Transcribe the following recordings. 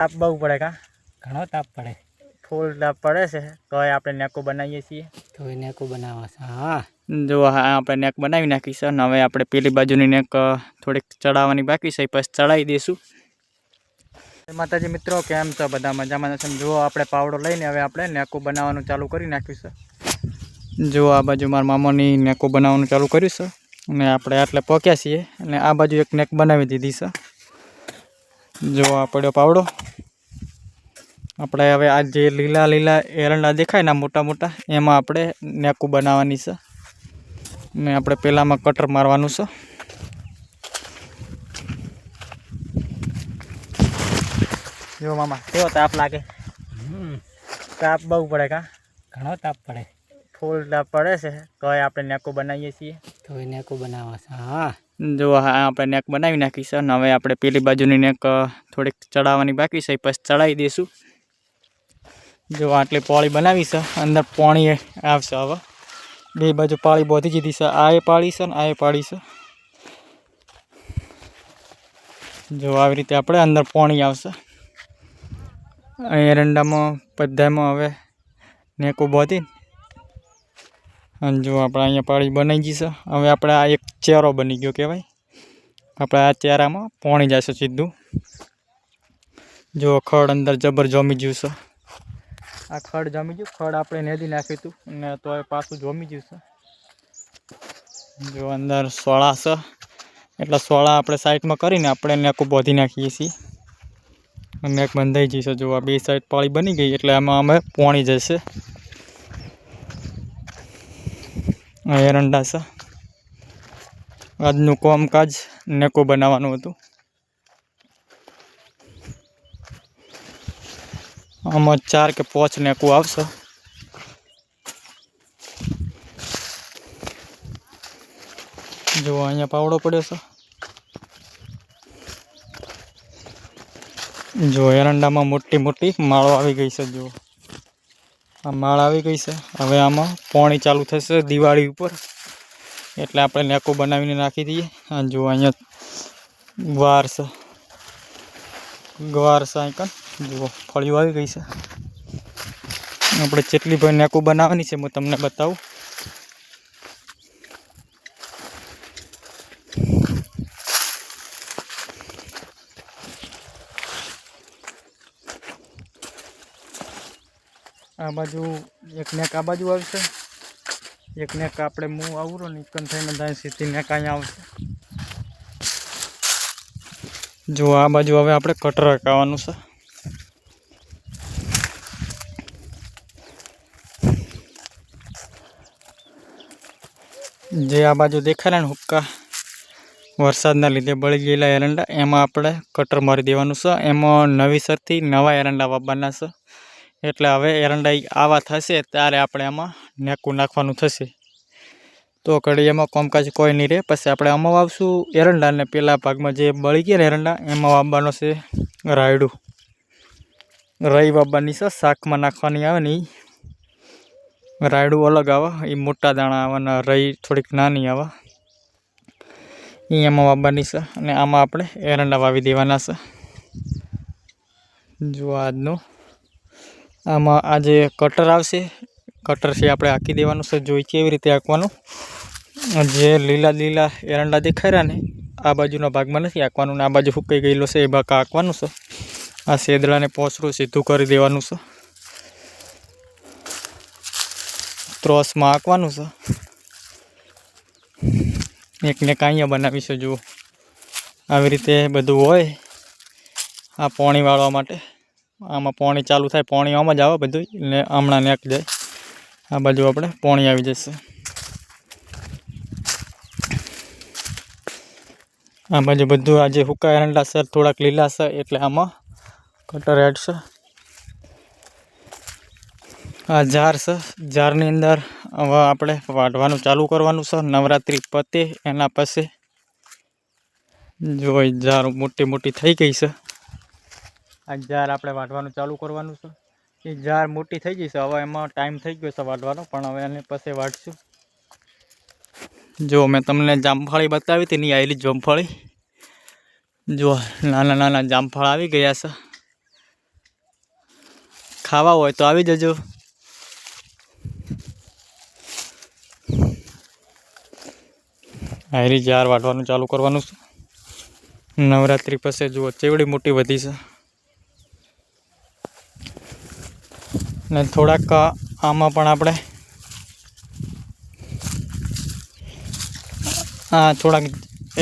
તાપ બહુ પડે કા ઘણો તાપ પડે, ફૂલ તાપ પડે છે તો આપણે નેકો બનાવીએ છીએ. તો એ નેકો બનાવવા છે. હા જો હા આપણે નેક બનાવી નાખી છે અને હવે આપણે પેલી બાજુની નેક થોડીક ચડાવવાની બાકી છે, પછી ચડાવી દઈશું. માતાજી મિત્રો, કેમ છો બધા? મજામાં છે? જુઓ આપણે પાવડો લઈને હવે આપણે નેકો બનાવવાનું ચાલુ કરી નાખ્યું છે. જો આ બાજુ મારા મામાની નેકો બનાવવાનું ચાલુ કર્યું છે અને આપણે આટલે પહોંચ્યા છીએ અને આ બાજુ એક નેક બનાવી દીધી છે. જો આ પડ્યો પાવડો. આપણે હવે આ જે લીલા લીલા એરંડા દેખાય ને મોટા મોટા, એમાં આપણે નેકુ બનાવવાની છે ને આપણે પેલામાં કટર મારવાનું છે. જો મામા કેવો તાપ લાગે? તાપ બહુ પડે કા ઘણો તાપ પડે, ફૂલ તાપ પડે છે તો આપણે નેકો બનાવીએ છીએ. તો એ નેકો બનાવવા છે. હા જો હા આપણે નેક બનાવી નાખી છે અને હવે આપણે પેલી બાજુની નેક થોડીક ચડાવવાની બાકી છે, પછી ચડાવી દઈશું. જો આટલી પાળી બનાવી છે, અંદર પાણી આવશે. હવે બે બાજુ પાળી બોધી દીધી છે, આ એ પાળી છે ને આ એ પાળી છે. જો આવી રીતે આપણે અંદર પાણી આવશે. એરંડામાં બધામાં હવે નેકો બોધી અને જો આપણે અહીંયા પાળી બનાવી ગઈ છે. હવે આપણે આ એક ચેરો બની ગયો કહેવાય. આપણે આ ચેરામાં પાણી જશે સીધું. જો ખડ અંદર જબર જમી ગયું છે. આ ખડ જમી ગયું, ખડ આપણે નેદી નાખ્યું હતું ને તો એ પાછું જમી ગયું છે. જો અંદર સોળા છે એટલે સોળા આપણે સાઈડમાં કરીને આપણે નેકો બોધી નાખીએ છીએ. નેક બંધાઈ જશે. જો આ બે સાઈડ પાળી બની ગઈ એટલે આમાં અમે પાણી જશે. એરંડા છે. આજનું કામકાજ નેકો બનાવવાનું હતું. આમાં 4 કે 5 નેકો આવશે. જો અહીંયા પાવડો પડ્યો છે. જો એરંડામાં મોટી મોટી માળો આવી ગઈ છે. જો આ માળ આવી ગઈ છે. હવે આમાં પાણી ચાલુ થશે દિવાળી ઉપર, એટલે આપણે નેકો બનાવીને નાખી દઈએ. અને જો અહીંયા ગવાર છે, ગવાર છે. અહીં જુઓ ફળીઓ આવી ગઈ છે. આપણે જેટલી ભાઈ નેકો બનાવવાની છે હું તમને બતાવું. આ બાજુ એક નેક આ બાજુ આવશે, એક નેક આપણે હું આવરો નીકળ થઈને જાય સીધી નેક અહીંયા આવશે. જો આ બાજુ હવે આપણે કટર હકાવવાનું છે. જે આ બાજુ દેખાય ને હુક્કા વરસાદના લીધે બળી ગયેલા એરંડા, એમાં આપણે કટર મારી દેવાનું છે. એમાં નવીસરથી નવા એરંડા વાવવાના છે. એટલે હવે એરંડા આવા થશે ત્યારે આપણે આમાં નેકું નાખવાનું થશે. તો કડી એમાં કામકાજ કોઈ નહીં રહે. પછી આપણે આમાં વાવશું એરંડા ને પેલા ભાગમાં જે બળી ગયા એરંડા એમાં વાવવાનો છે રાયડું. રઈ વાવવાની છે, શાકમાં નાખવાની આવે ને એ રાયડું અલગ આવે, એ મોટા દાણા આવે ને રઈ થોડીક નાની આવે, એ એમાં વાવવાની છે. અને આમાં આપણે એરંડા વાવી દેવાના છે. જો આજનું આમાં આ જે કટર આવશે, કટરથી આપણે હાંકી દેવાનું છે. જોઈ કેવી રીતે હાંકવાનું. જે લીલા લીલા એરંડા દેખાઈ રહ્યા ને આ બાજુના ભાગમાં નથી હાંકવાનું, ને આ બાજુ સુકાઈ ગયેલો છે એ ભાગ હાંકવાનું છે. આ શેદડાને પોસરું સીધું કરી દેવાનું છે. ત્રોસમાં હાંકવાનું છે. એકને કાંઈ બનાવી છે. જુઓ આવી રીતે બધું હોય. આ પાણી વાળવા માટે આમાં પાણી ચાલુ થાય, પાણી આમાં જ આવે બધું ને હમણાં નેક જાય. આ બાજુ આપણે પાણી આવી જશે. આ બાજુ બધું આજે હુકા એરંડા છે, થોડાક લીલા છે એટલે આમાં કટર હેડશે. આ ઝાર છે, ઝારની અંદર હવે આપણે વાઢવાનું ચાલુ કરવાનું છે. નવરાત્રિ પતે એના પછી જો ઝાર મોટી મોટી થઈ ગઈ છે. આ ઝાર આપણે વાઢવાનું ચાલુ કરવાનું છે. એ ઝાર મોટી થઈ ગઈ છે. હવે એમાં ટાઈમ થઈ ગયો છે વાઢવાનો, પણ હવે એને પછી વાઢશું. જો મેં તમને જામફળી બતાવી હતી નહીં, આવેલી જામફળી. જો નાના નાના જામફળ આવી ગયા છે. ખાવા હોય તો આવી જજો. હારી જાર વાટવાનું ચાલુ કરવાનું છે. નવરાત્રિ પછી જુઓ ચેવડી મોટી વધી છે. ને થોડાક આમાં પણ આપણે થોડાક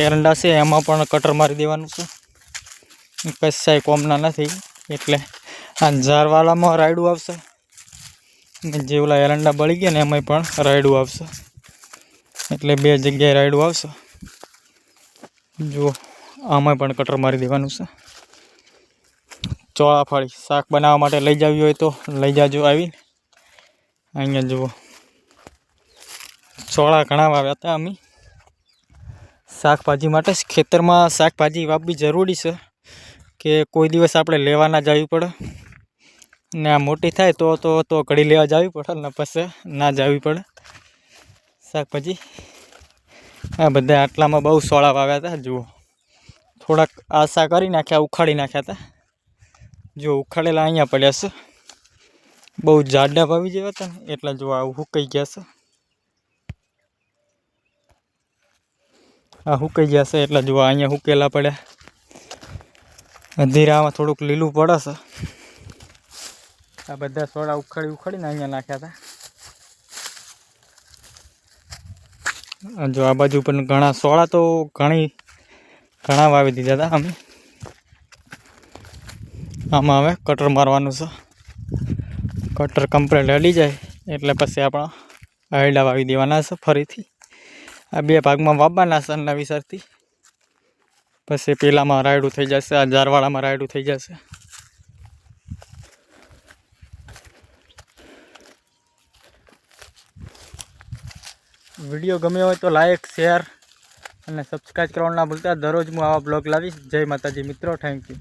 એરંડા છે એમાં પણ કટર મારી દેવાનું છે. કશાય કોમના નથી એટલે આ ઝારવાળામાં રાયડું આવશે ને જે ઓલા એરંડા બળી ગયા ને એમાંય પણ રાયડું આવશે. એટલે બે જગ્યાએ રાયડું આવશે. જુઓ આમાંય પણ કટર મારી દેવાનું છે. ચોળાફળી શાક બનાવવા માટે લઈ જવી હોય તો લઈ જાજો આવીને. અહીંયા જુઓ ચોળા ઘણા વાવ્યા હતા અમે શાકભાજી માટે. ખેતરમાં શાકભાજી વાવવી જરૂરી છે કે કોઈ દિવસ આપણે લેવા ના જવી પડે. ને આ મોટી થાય તો ઘડી લેવા જવી પડે ને પછી ના જવી પડે શાકભાજી. આ બધા આટલામાં બહુ સોળા વાવ્યા હતા. જુઓ થોડાક આશા કરી નાખ્યા, ઉખાડી નાખ્યા હતા. જો ઉખાડેલા અહીંયા પડ્યા છે. બહુ જાડા વાવી જેવા હતા ને એટલે જો આ હુકાઈ ગયા છે. આ હુકાઈ ગયા છે એટલે જો અહીંયા હુકેલા પડ્યા. ધીરામાં થોડુંક લીલું પડે છે. આ બધા સોડા ઉખાડીને અહીંયા નાખ્યા હતા. જો આ બાજુ પણ ઘણા સોળા તો ઘણા વાવી દીધા હતા અમે. આમાં હવે કટર મારવાનું છે. કટર કમ્પ્લીટ હલી જાય એટલે પછી આપણા આયડા વાવી દેવાના છે ફરીથી. આ બે ભાગમાં વાવવાના છે નવીસરથી. પછી પેલામાં રાયડું થઈ જશે, આ ઝારવાળામાં રાયડું થઈ જશે. વિડીયો ગમ્યો હોય તો લાઈક, શેર અને સબસ્ક્રાઈબ કરવાનું ના ભૂલતા. દરરોજ હું આવા બ્લોગ લાવીશ. જય માતાજી મિત્રો, થેન્ક યુ.